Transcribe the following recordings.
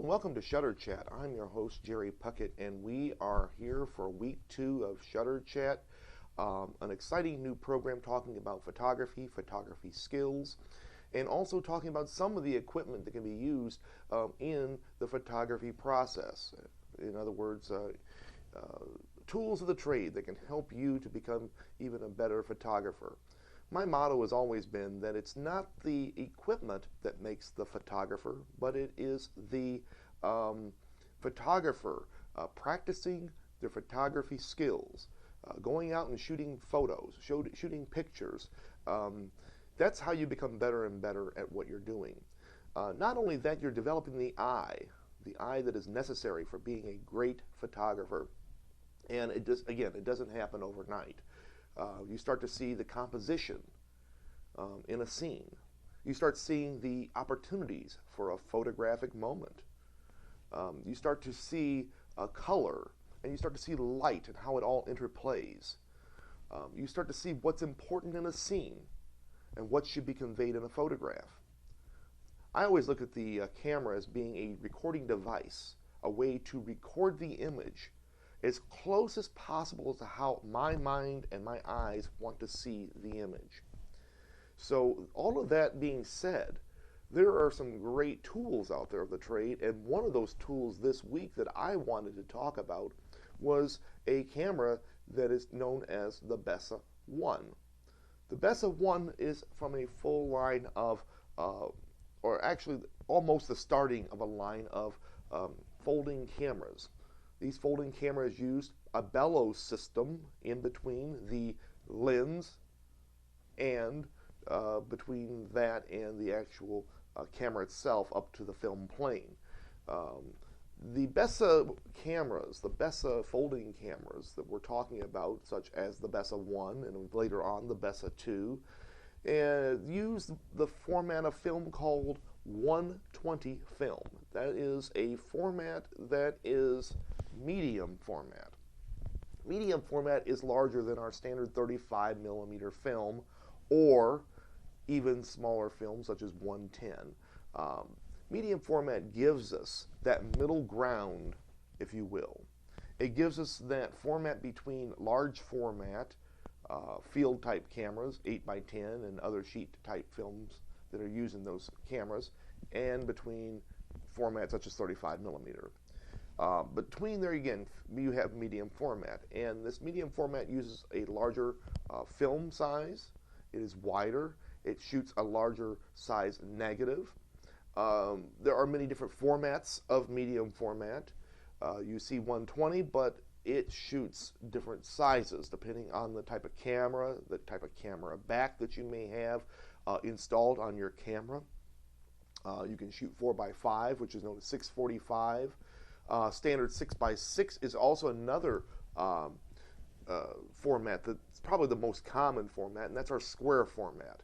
and welcome to Shutter Chat. I'm your host, Jerry Puckett, and we are here for week 2 of Shutter Chat, an exciting new program talking about photography skills, and also talking about some of the equipment that can be used in the photography process. In other words, tools of the trade that can help you to become even a better photographer. My motto has always been that it's not the equipment that makes the photographer, but it is the photographer practicing their photography skills, going out and shooting photos, shooting pictures. That's how you become better and better at what you're doing. Not only that, you're developing the eye that is necessary for being a great photographer. And it doesn't happen overnight. You start to see the composition in a scene. You start seeing the opportunities for a photographic moment. You start to see color, and you start to see light and how it all interplays. You start to see what's important in a scene and what should be conveyed in a photograph. I always look at the camera as being a recording device, a way to record the image as close as possible to how my mind and my eyes want to see the image. So all of that being said, there are some great tools out there of the trade, and one of those tools this week that I wanted to talk about was a camera that is known as the Bessa I. The Bessa I is from a full line of, or actually almost the starting of a line of folding cameras. These folding cameras used a bellows system in between the lens and between that and the actual camera itself up to the film plane. The Bessa cameras, the Bessa folding cameras that we're talking about, such as the Bessa I and later on the Bessa II, use the format of film called 120 film. That is a format that is medium format. Medium format is larger than our standard 35 millimeter film or even smaller films such as 110. Medium format gives us that middle ground, if you will. It gives us that format between large format field type cameras, 8x10 and other sheet type films that are used in those cameras, and between formats such as 35 millimeter. Between there again, you have medium format, and this medium format uses a larger film size. It is wider. It shoots a larger size negative. There are many different formats of medium format. You see 120, but it shoots different sizes depending on the type of camera, the type of camera back that you may have installed on your camera. You can shoot 4x5, which is known as 645. Standard 6x6 is also another format that's probably the most common format, and that's our square format.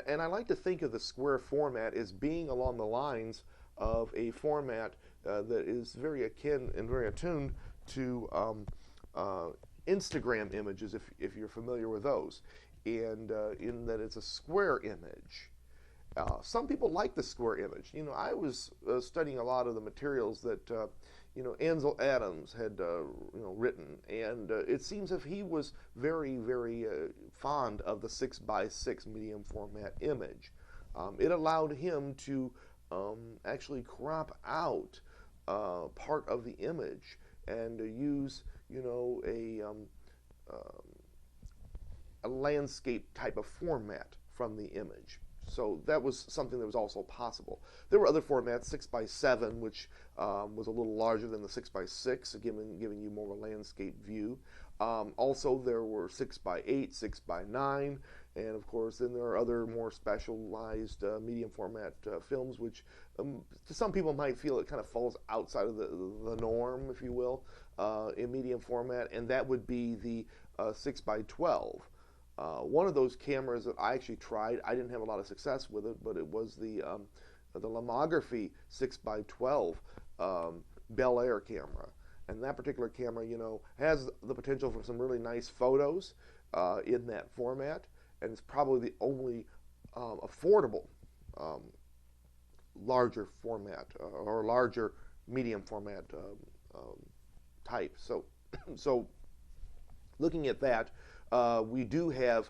And I like to think of the square format as being along the lines of a format that is very akin and very attuned to Instagram images, if you're familiar with those, and in that it's a square image. Some people like the square image. You know, I was studying a lot of the materials that Ansel Adams had written, and it seems if he was very, very fond of the 6x6 medium format image. It allowed him to actually crop out part of the image and use a landscape type of format from the image. So that was something that was also possible. There were other formats, 6x7, which was a little larger than the 6x6, giving you more of a landscape view. Also, there were 6x8, 6x9, and of course, then there are other more specialized medium format films, which to some people might feel it kind of falls outside of the norm, if you will, in medium format, and that would be the 6x12. One of those cameras that I actually tried, I didn't have a lot of success with it, but it was the Lomography 6x12 Bel Air camera. And that particular camera, has the potential for some really nice photos in that format, and it's probably the only affordable larger format or larger medium format type. So, so looking at that, we do have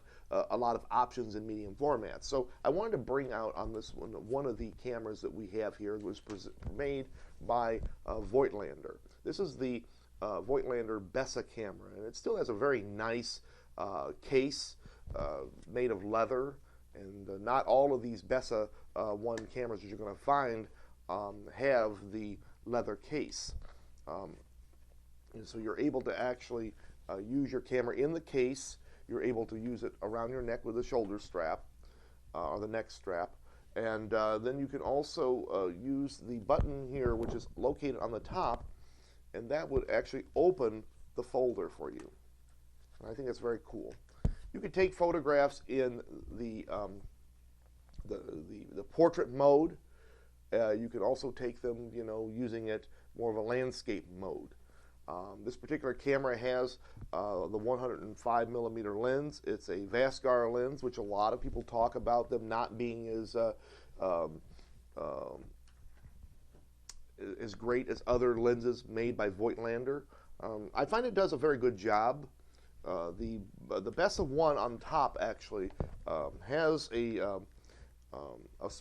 a lot of options in medium formats. So I wanted to bring out on this one of the cameras that we have here was made by Voigtlander. This is the Voigtlander Bessa camera, and it still has a very nice case made of leather, and not all of these Bessa I cameras that you're going to find have the leather case. And so you're able to actually use your camera in the case. You're able to use it around your neck with a shoulder strap or the neck strap. And then you can also use the button here, which is located on the top, and that would actually open the folder for you. And I think that's very cool. You can take photographs in the portrait mode. You can also take them, you know, using it more of a landscape mode. This particular camera has the 105mm lens. It's a Vasgar lens, which a lot of people talk about them not being as great as other lenses made by Voigtlander. I find it does a very good job. The Bessa I on top actually has a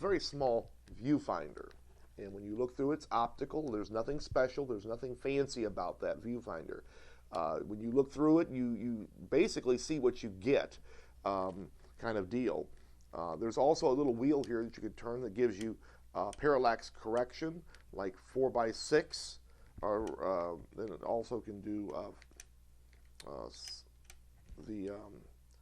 very small viewfinder. And when you look through, it's optical. There's nothing special. There's nothing fancy about that viewfinder. When you look through it, you basically see what you get, kind of deal. There's also a little wheel here that you can turn that gives you parallax correction, like 4x6, or then it also can do the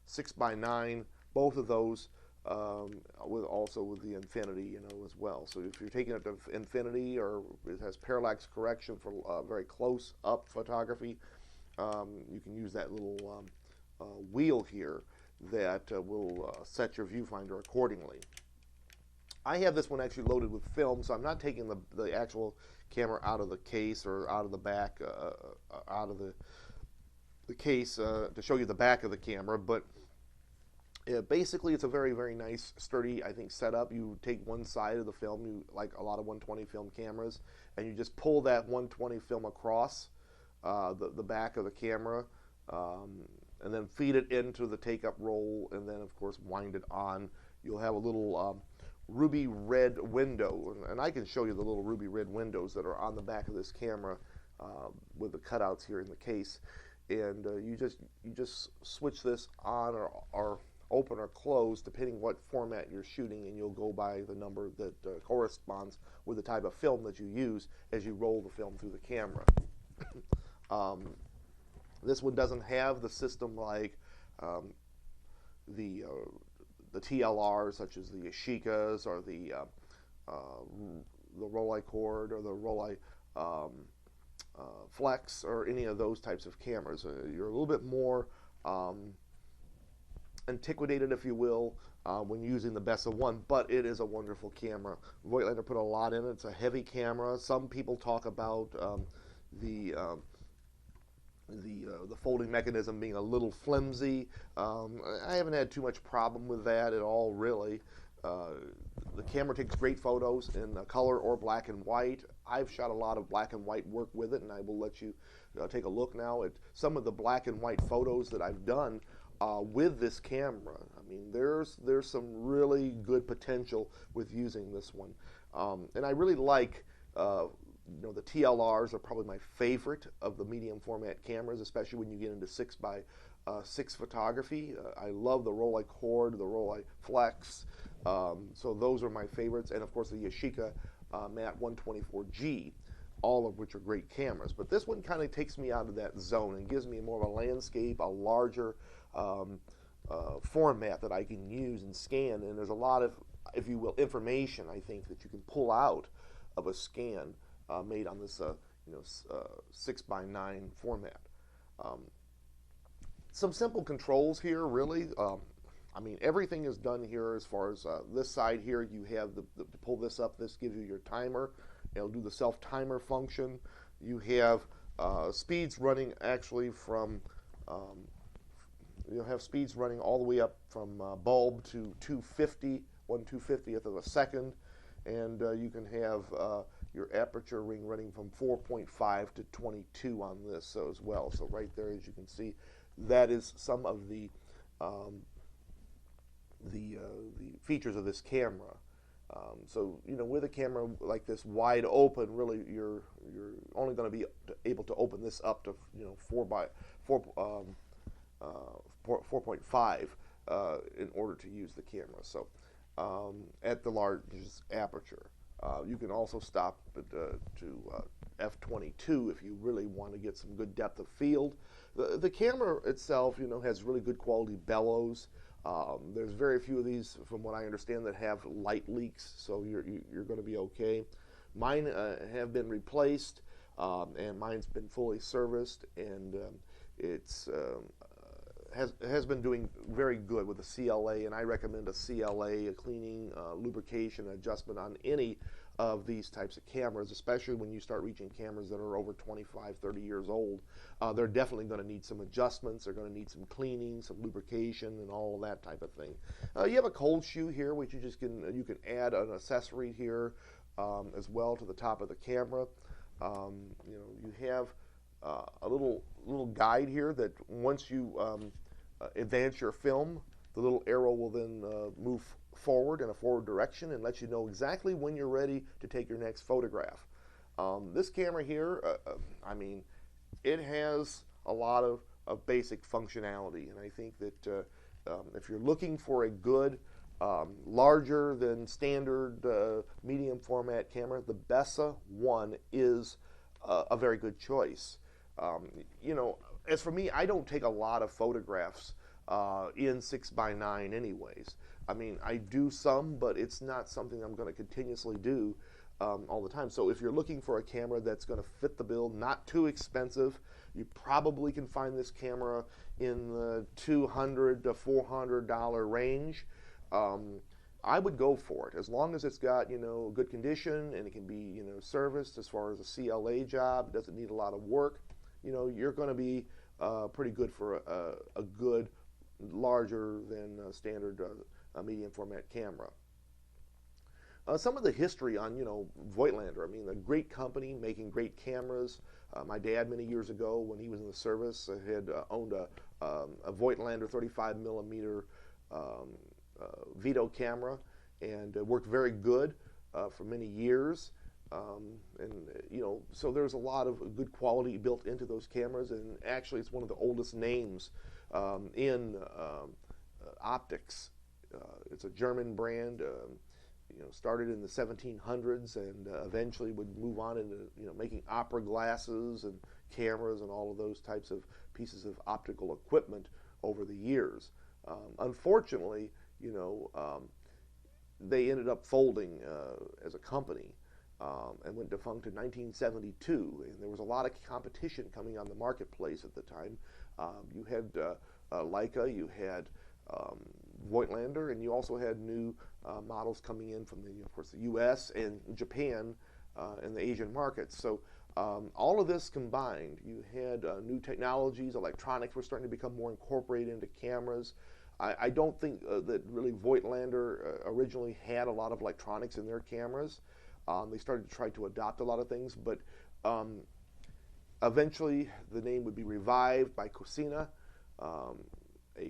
6x9. Both of those. With the infinity, you know, as well. So if you're taking it to infinity, or it has parallax correction for very close up photography, you can use that little wheel here that will set your viewfinder accordingly. I have this one actually loaded with film, so I'm not taking the actual camera out of the case or out of the back, out of the case to show you the back of the camera, but basically, it's a very, very nice, sturdy, I think, setup. You take one side of the film, like a lot of 120 film cameras, and you just pull that 120 film across the back of the camera, and then feed it into the take-up roll, and then, of course, wind it on. You'll have a little ruby red window, and I can show you the little ruby red windows that are on the back of this camera with the cutouts here in the case. And you just switch this on or open or close depending what format you're shooting, and you'll go by the number that corresponds with the type of film that you use as you roll the film through the camera. This one doesn't have the system like the TLRs, such as the Yashicas or the Rolei Cord or the Rolei Flex or any of those types of cameras. You're a little bit more antiquated, if you will, when using the Bessa I, but it is a wonderful camera. Voigtlander put a lot in it. It's a heavy camera. Some people talk about the folding mechanism being a little flimsy. I haven't had too much problem with that at all, really. The camera takes great photos in color or black and white. I've shot a lot of black and white work with it, and I will let you take a look now at some of the black and white photos that I've done with this camera. I mean, there's some really good potential with using this one, and I really like. You know, the TLRs are probably my favorite of the medium format cameras, especially when you get into 6x6 photography. I love the Rolei Cord, the Rolei Flex, so those are my favorites, and of course the Yashica Mat 124G, all of which are great cameras. But this one kind of takes me out of that zone and gives me more of a landscape, a larger format that I can use and scan, and there's a lot of, if you will, information, I think, that you can pull out of a scan made on this 6x9 format. Some simple controls here, really. I mean, everything is done here as far as this side here. You have to pull this up. This gives you your timer. It'll do the self-timer function. You have speeds running actually from, you'll have speeds running all the way up from bulb to 250, 1/250th of a second. And you can have your aperture ring running from 4.5 to 22 on this so as well. So right there, as you can see, that is some of the features of this camera. So with a camera like this wide open, really you're only going to be able to open this up to 4.5 in order to use the camera. So at the largest aperture, you can also stop to f/22 if you really want to get some good depth of field. The camera itself, has really good quality bellows. There's very few of these, from what I understand, that have light leaks, so you're going to be okay. Mine have been replaced, and mine's been fully serviced, and it's has been doing very good with the CLA, and I recommend a CLA, a cleaning, lubrication, adjustment on any of these types of cameras, especially when you start reaching cameras that are over 25, 30 years old. They're definitely going to need some adjustments. They're going to need some cleaning, some lubrication, and all of that type of thing. You have a cold shoe here, which you can add an accessory here as well to the top of the camera. You have a little guide here that once you advance your film, the little arrow will then move forward in a forward direction and let you know exactly when you're ready to take your next photograph. This camera here, it has a lot of basic functionality, and I think that if you're looking for a good larger than standard medium format camera, the Bessa I is a very good choice. As for me, I don't take a lot of photographs in 6x9 anyways. I do some, but it's not something I'm going to continuously do all the time. So if you're looking for a camera that's going to fit the bill, not too expensive, you probably can find this camera in the $200 to $400 range. I would go for it as long as it's got good condition and it can be serviced. As far as a CLA job, it doesn't need a lot of work. You're going to be pretty good for a good larger than standard medium format camera. Some of the history on Voigtlander. A great company making great cameras. My dad, many years ago, when he was in the service, had owned a Voigtlander 35mm Vito camera, and worked very good for many years. So there's a lot of good quality built into those cameras, and actually it's one of the oldest names in optics. It's a German brand, started in the 1700s, and eventually would move on into making opera glasses and cameras and all of those types of pieces of optical equipment over the years. Unfortunately, they ended up folding as a company. And went defunct in 1972, and there was a lot of competition coming on the marketplace at the time. You had Leica, you had Voigtlander, and you also had new models coming in from of course, the U.S. and Japan and the Asian markets. So all of this combined, you had new technologies, electronics were starting to become more incorporated into cameras. I don't think that really Voigtlander originally had a lot of electronics in their cameras. They started to try to adopt a lot of things, but eventually the name would be revived by Cosina, a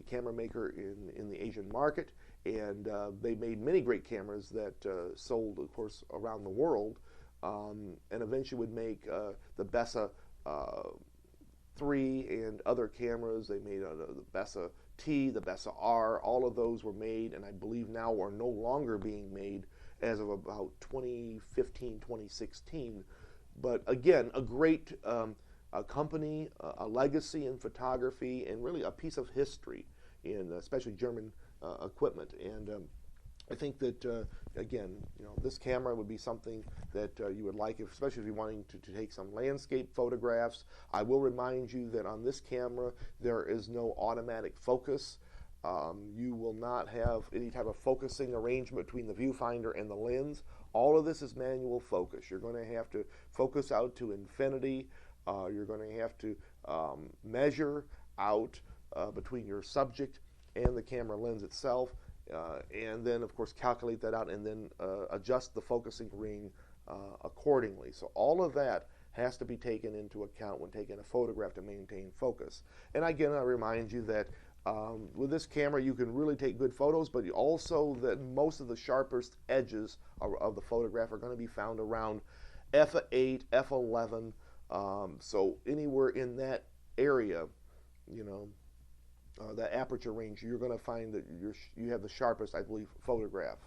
camera maker in the Asian market, and they made many great cameras that sold, of course, around the world, and eventually would make the Bessa III and other cameras. They made the Bessa T, the Bessa R. All of those were made, and I believe now are no longer being made as of about 2015, 2016. But again, a great a company, a legacy in photography, and really a piece of history in especially German equipment. And I think that, again, this camera would be something that you would like, especially if you're wanting to take some landscape photographs. I will remind you that on this camera, there is no automatic focus. You will not have any type of focusing arrangement between the viewfinder and the lens. All of this is manual focus. You're going to have to focus out to infinity. You're going to have to measure out between your subject and the camera lens itself, and then, of course, calculate that out and then adjust the focusing ring accordingly. So all of that has to be taken into account when taking a photograph to maintain focus. And again, I remind you that with this camera you can really take good photos, but also that most of the sharpest edges of the photograph are going to be found around f8, f11. So anywhere in that area, you know, that aperture range, you're going to find that you have the sharpest, I believe, photograph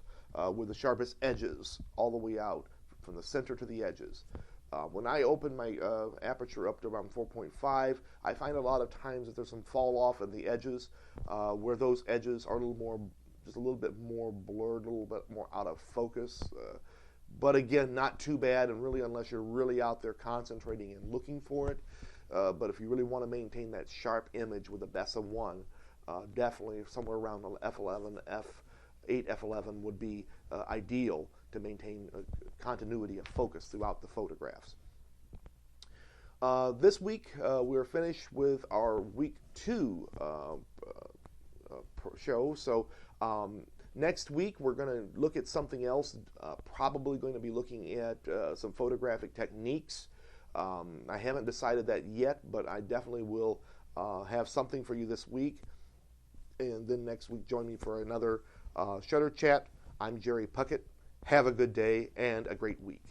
with the sharpest edges all the way out from the center to the edges. When I open my aperture up to around 4.5, I find a lot of times that there's some fall off in the edges, where those edges are a little more, just a little bit more blurred, a little bit more out of focus. But again, not too bad, and really unless you're really out there concentrating and looking for it. But if you really want to maintain that sharp image with a Bessa I, definitely somewhere around f11, f8, f11 would be ideal to maintain continuity of focus throughout the photographs. This week we're finished with our week 2 show. So next week we're going to look at something else, probably going to be looking at some photographic techniques. I haven't decided that yet, but I definitely will have something for you this week. And then next week join me for another Shutter Chat. I'm Jerry Puckett. Have a good day and a great week.